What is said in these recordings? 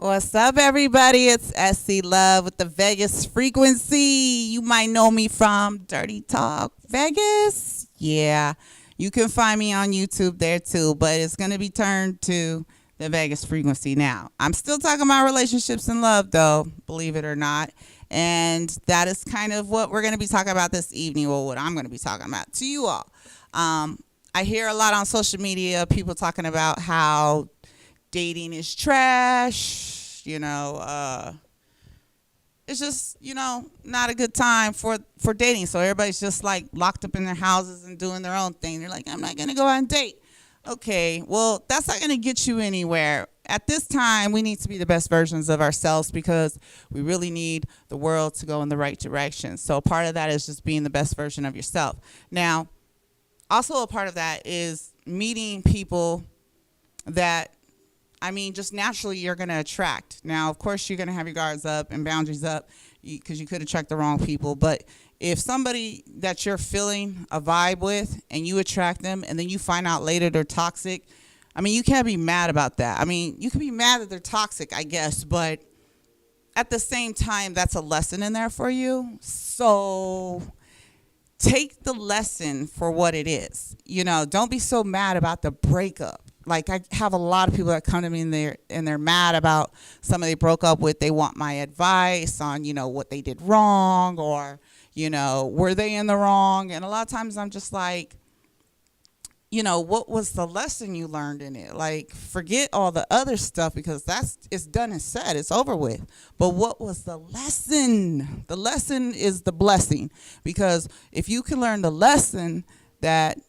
What's up, everybody? It's Essie Love with the Vegas frequency. You might know me from Dirty Talk Vegas. Yeah, you can find me on YouTube there too, but it's going to be turned to the Vegas frequency now. I'm still talking about relationships and love, though, believe it or not. And that is kind of what we're going to be talking about this evening, or what I'm going to be talking about to you all. I hear a lot on social media, people talking about how dating is trash, it's just, not a good time for dating. So everybody's just like locked up in their houses and doing their own thing. They're like, I'm not going to go out and date. Okay, well, that's not going to get you anywhere. At this time, we need to be the best versions of ourselves because we really need the world to go in the right direction. So part of that is just being the best version of yourself. Now, also a part of that is meeting people that, just naturally you're going to attract. Now, of course, you're going to have your guards up and boundaries up because you could attract the wrong people. But if somebody that you're feeling a vibe with and you attract them and then you find out later they're toxic, you can't be mad about that. You can be mad that they're toxic, I guess, but at the same time, that's a lesson in there for you. So take the lesson for what it is. Don't be so mad about the breakup. Like, I have a lot of people that come to me and they're mad about somebody they broke up with. They want my advice on, what they did wrong or, were they in the wrong? And a lot of times I'm just like, what was the lesson you learned in it? Like, forget all the other stuff because it's done and said. It's over with. But what was the lesson? The lesson is the blessing. Because if you can learn the lesson that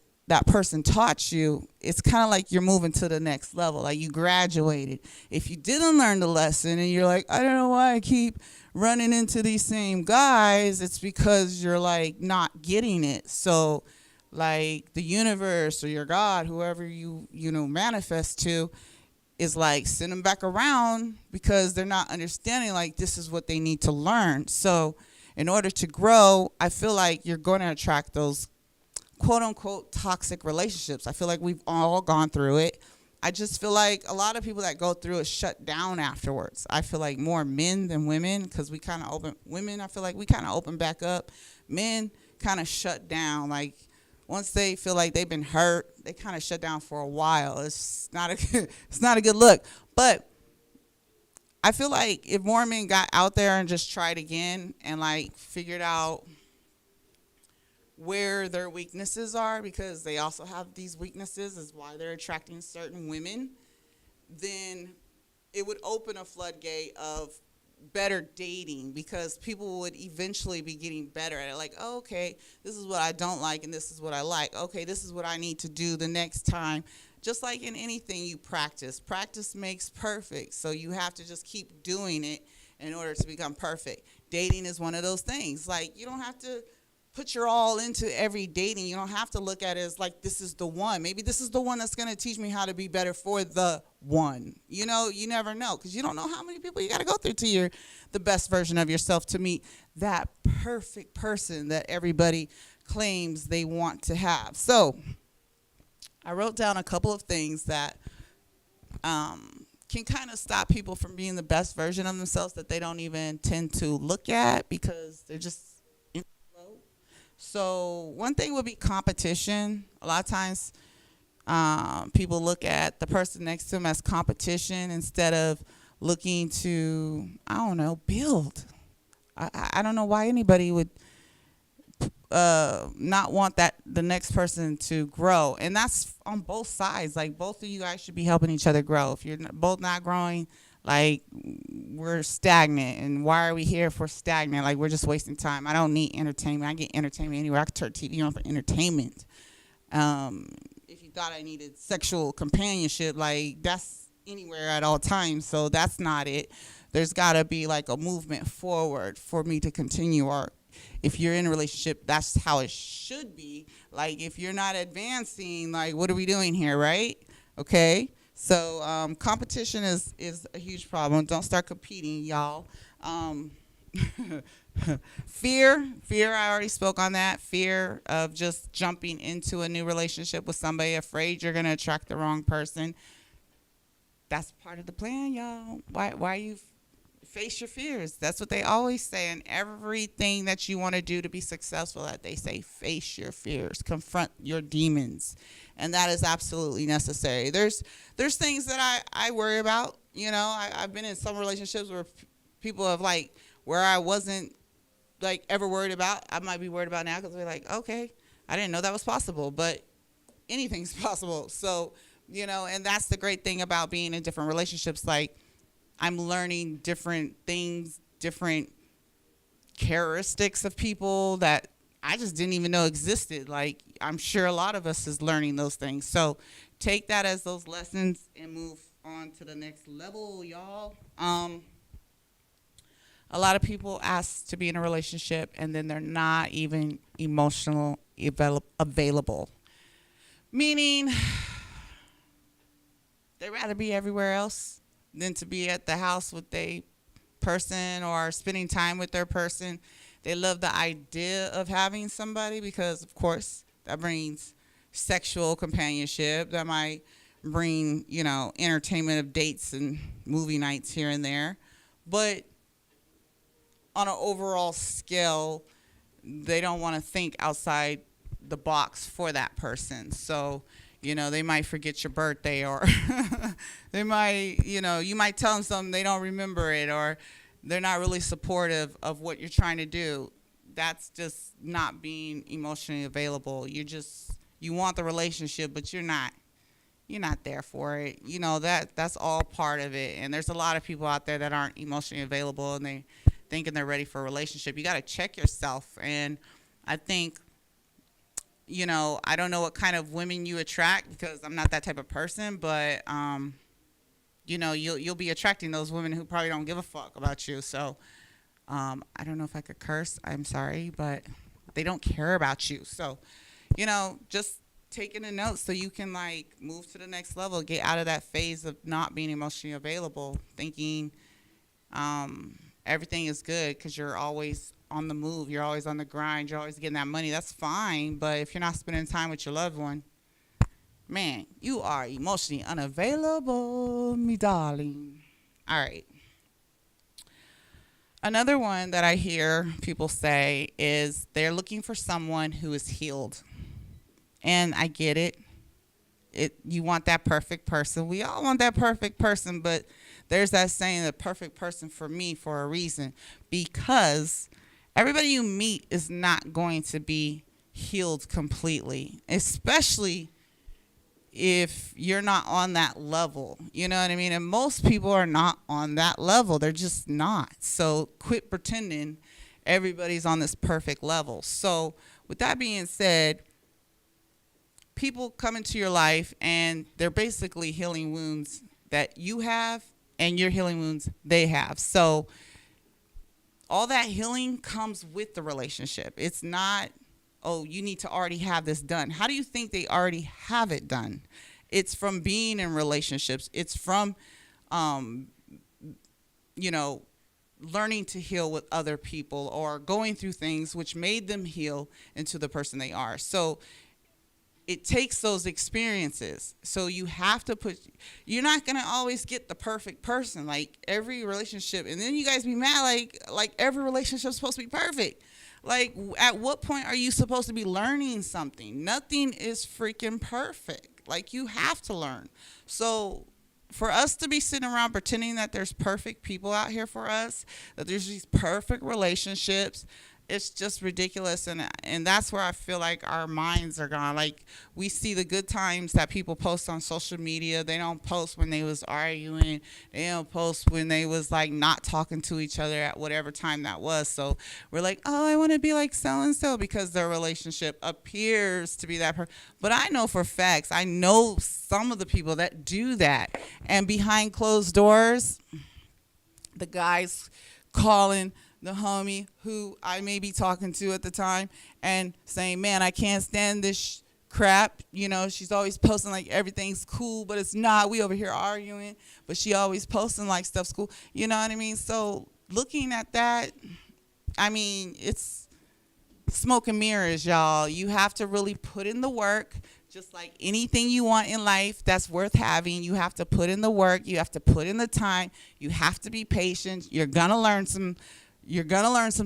person taught you, it's kind of like you're moving to the next level, like you graduated. If you didn't learn the lesson and you're like, I don't know why I keep running into these same guys, it's because you're like not getting it. So like the universe or your God, whoever you manifest to, is like send them back around because they're not understanding like this is what they need to learn. So in order to grow, I feel like you're going to attract those quote unquote toxic relationships. I feel like we've all gone through it. I just feel like a lot of people that go through it shut down afterwards. I feel like more men than women because we kind of open. Women, I feel like we kind of open back up. Men kind of shut down. Like once they feel like they've been hurt, they kind of shut down for a while. It's not a good look. But I feel like if more men got out there and just tried again and like figured out where their weaknesses are, because they also have these weaknesses is why they're attracting certain women, then it would open a floodgate of better dating because people would eventually be getting better at it. Like, oh, okay, this is what I don't like and this is what I like. Okay, this is what I need to do the next time. Just like in anything you practice. Practice makes perfect. So you have to just keep doing it in order to become perfect. Dating is one of those things. Like, you don't have to put your all into every dating. You don't have to look at it as like this is the one. Maybe this is the one that's going to teach me how to be better for the one. You never know because you don't know how many people you got to go through till you're the best version of yourself to meet that perfect person that everybody claims they want to have. So I wrote down a couple of things that can kind of stop people from being the best version of themselves that they don't even tend to look at because they're just So one thing would be competition. A lot of times people look at the person next to them as competition instead of looking to, build. I don't know why anybody would not want the next person to grow. And that's on both sides. Like both of you guys should be helping each other grow. If you're both not growing, like we're stagnant, and why are we here for stagnant? Like we're just wasting time. I don't need entertainment. I get entertainment anywhere. I could turn TV on for entertainment. If you thought I needed sexual companionship, like that's anywhere at all times. So that's not it. There's got to be like a movement forward for me to continue. Or if you're in a relationship, that's how it should be. Like if you're not advancing, like what are we doing here, right? Okay. So competition is a huge problem. Don't start competing, y'all. Fear, I already spoke on that. Fear of just jumping into a new relationship with somebody, afraid you're going to attract the wrong person. That's part of the plan, y'all. Why you face your fears? That's what they always say in everything that you want to do to be successful. That they say, face your fears, confront your demons, and that is absolutely necessary. There's things that I worry about. You know, I've been in some relationships where people have like where I wasn't like ever worried about. I might be worried about now because they're like, okay, I didn't know that was possible, but anything's possible. So, you know, and that's the great thing about being in different relationships. Like, I'm learning different things, different characteristics of people that I just didn't even know existed. Like, I'm sure a lot of us is learning those things. So take that as those lessons and move on to the next level, y'all. A lot of people ask to be in a relationship and then they're not even emotional available. Meaning, they'd rather be everywhere else than to be at the house with a person or spending time with their person. They love the idea of having somebody because, of course, that brings sexual companionship. That might bring, you know, entertainment of dates and movie nights here and there. But on an overall scale, they don't want to think outside the box for that person. So, you know, they might forget your birthday, or they might, you know, you might tell them something, they don't remember it, or they're not really supportive of what you're trying to do. That's just not being emotionally available. You want the relationship, but you're not there for it. You know, that's all part of it. And there's a lot of people out there that aren't emotionally available and they thinking they're ready for a relationship. You got to check yourself. And I think, you know, I don't know what kind of women you attract because I'm not that type of person, but you know, you'll be attracting those women who probably don't give a fuck about you. So I don't know if I could curse. I'm sorry, but they don't care about you. So, you know, just taking a note so you can like move to the next level, get out of that phase of not being emotionally available, thinking everything is good because you're always on the move, you're always on the grind, you're always getting that money. That's fine, but if you're not spending time with your loved one, man, you are emotionally unavailable, me darling. All right. Another one that I hear people say is they're looking for someone who is healed. And I get it. You want that perfect person. We all want that perfect person, but there's that saying, the perfect person for me, for a reason. Because everybody you meet is not going to be healed completely, especially if you're not on that level. You know what I mean? And most people are not on that level. They're just not. So quit pretending everybody's on this perfect level. So with that being said, people come into your life and they're basically healing wounds that you have and you're healing wounds they have. So all that healing comes with the relationship. It's not, oh, you need to already have this done. How do you think they already have it done? It's from being in relationships. It's from, you know, learning to heal with other people or going through things which made them heal into the person they are. So it takes those experiences. So you have to you're not going to always get the perfect person, like every relationship. And then you guys be mad, like every relationship is supposed to be perfect. Like, at what point are you supposed to be learning something? Nothing is freaking perfect. Like, you have to learn. So for us to be sitting around pretending that there's perfect people out here for us, that there's these perfect relationships, it's just ridiculous. And that's where I feel like our minds are gone. Like, we see the good times that people post on social media. They don't post when they was arguing. They don't post when they was like not talking to each other at whatever time that was. So we're like, oh, I want to be like so-and-so because their relationship appears to be that person. But I know for facts, I know some of the people that do that. And behind closed doors, the guys calling the homie who I may be talking to at the time and saying, man, I can't stand this crap. You know, she's always posting like everything's cool, but it's not. We over here arguing, but she always posting like stuff's cool. You know what I mean? So looking at that, I mean, it's smoke and mirrors, y'all. You have to really put in the work Just like anything you want in life that's worth having, you have to put in the work, you have to put in the time, you have to be patient. You're going to learn some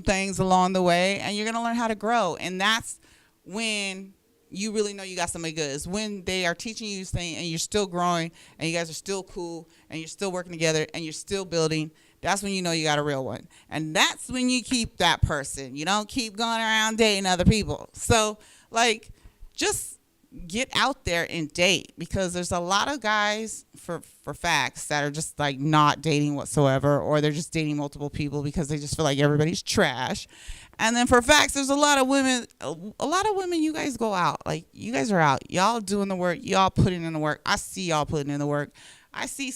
things along the way, and you're going to learn how to grow. And that's when you really know you got somebody good. Is when they are teaching you things and you're still growing and you guys are still cool and you're still working together and you're still building. That's when you know you got a real one. And that's when you keep that person. You don't keep going around dating other people. So, like, just get out there and date, because there's a lot of guys for facts that are just like not dating whatsoever, or they're just dating multiple people because they just feel like everybody's trash. And then for facts, there's a lot of women, you guys go out. Like, you guys are out. Y'all doing the work. Y'all putting in the work. I see y'all putting in the work. I see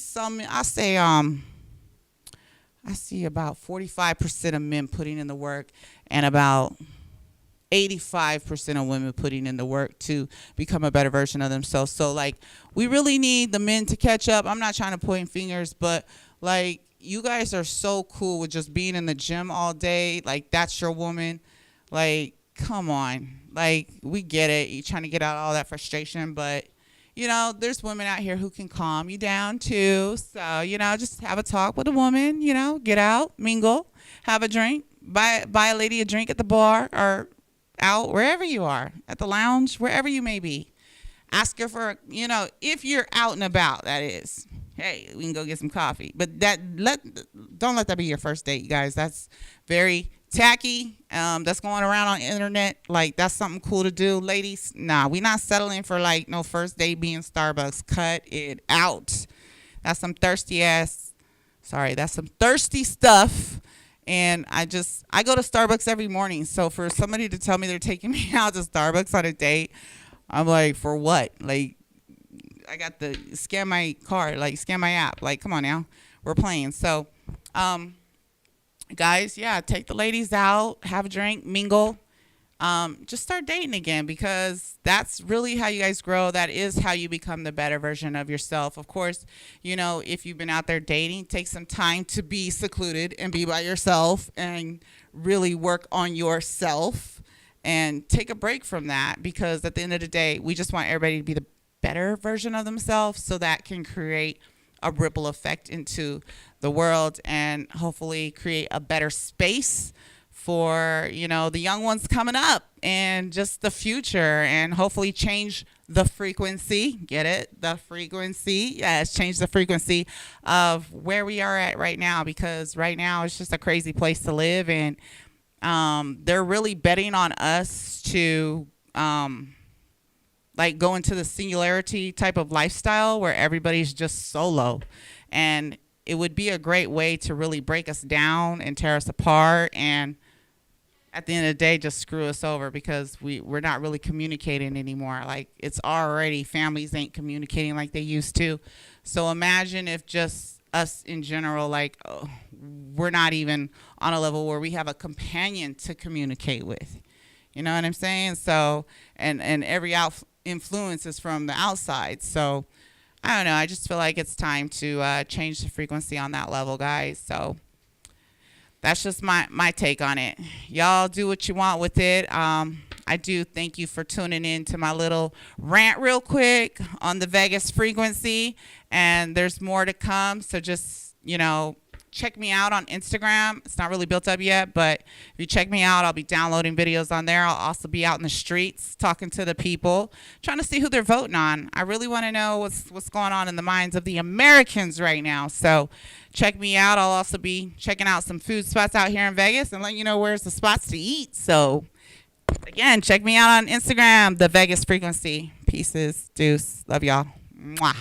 about 45% of men putting in the work, and about 85% of women putting in the work to become a better version of themselves. So, like, we really need the men to catch up. I'm not trying to point fingers, but, like, you guys are so cool with just being in the gym all day. Like, that's your woman. Like, come on. Like, we get it. You're trying to get out all that frustration, but, you know, there's women out here who can calm you down too. So, you know, just have a talk with a woman, you know, get out, mingle, have a drink, buy a lady a drink at the bar or out, wherever you are, at the lounge, wherever you may be. Ask her for, you know, if you're out and about, that is. Hey, we can go get some coffee. But don't let that be your first date, you guys. That's very tacky. That's going around on the internet. Like, that's something cool to do. Ladies, nah, we not settling for, like, no first date being Starbucks. Cut it out. That's some thirsty stuff. And I go to Starbucks every morning. So for somebody to tell me they're taking me out to Starbucks on a date, I'm like, for what? Like, I got the scan my card, like scan my app. Like, come on now, we're playing. So, guys, yeah, take the ladies out, have a drink, mingle, just start dating again, because that's really how you guys grow. That is how you become the better version of yourself. Of course, you know, if you've been out there dating, take some time to be secluded and be by yourself and really work on yourself and take a break from that, because at the end of the day, we just want everybody to be the better version of themselves, so that can create a ripple effect into the world and hopefully create a better space for, you know, the young ones coming up and just the future, and hopefully change the frequency. Get it? The frequency. Yes, change the frequency of where we are at right now, because right now it's just a crazy place to live, and they're really betting on us to like go into the singularity type of lifestyle where everybody's just solo. And it would be a great way to really break us down and tear us apart, and at the end of the day just screw us over, because we're not really communicating anymore. Like, it's already, families ain't communicating like they used to. So imagine if just us in general, like, we're not even on a level where we have a companion to communicate with. You know what I'm saying? So, and every influence is from the outside. So, I don't know. I just feel like it's time to change the frequency on that level, guys. So, that's just my take on it. Y'all do what you want with it. I do thank you for tuning in to my little rant real quick on the Vegas frequency. And there's more to come. So just, you know, check me out on Instagram. It's not really built up yet, but if you check me out, I'll be downloading videos on there. I'll also be out in the streets talking to the people, trying to see who they're voting on. I really want to know what's going on in the minds of the Americans right now. So check me out. I'll also be checking out some food spots out here in Vegas and letting you know where's the spots to eat. So again, check me out on Instagram, the Vegas frequency. Pieces, deuce. Love y'all. Mwah.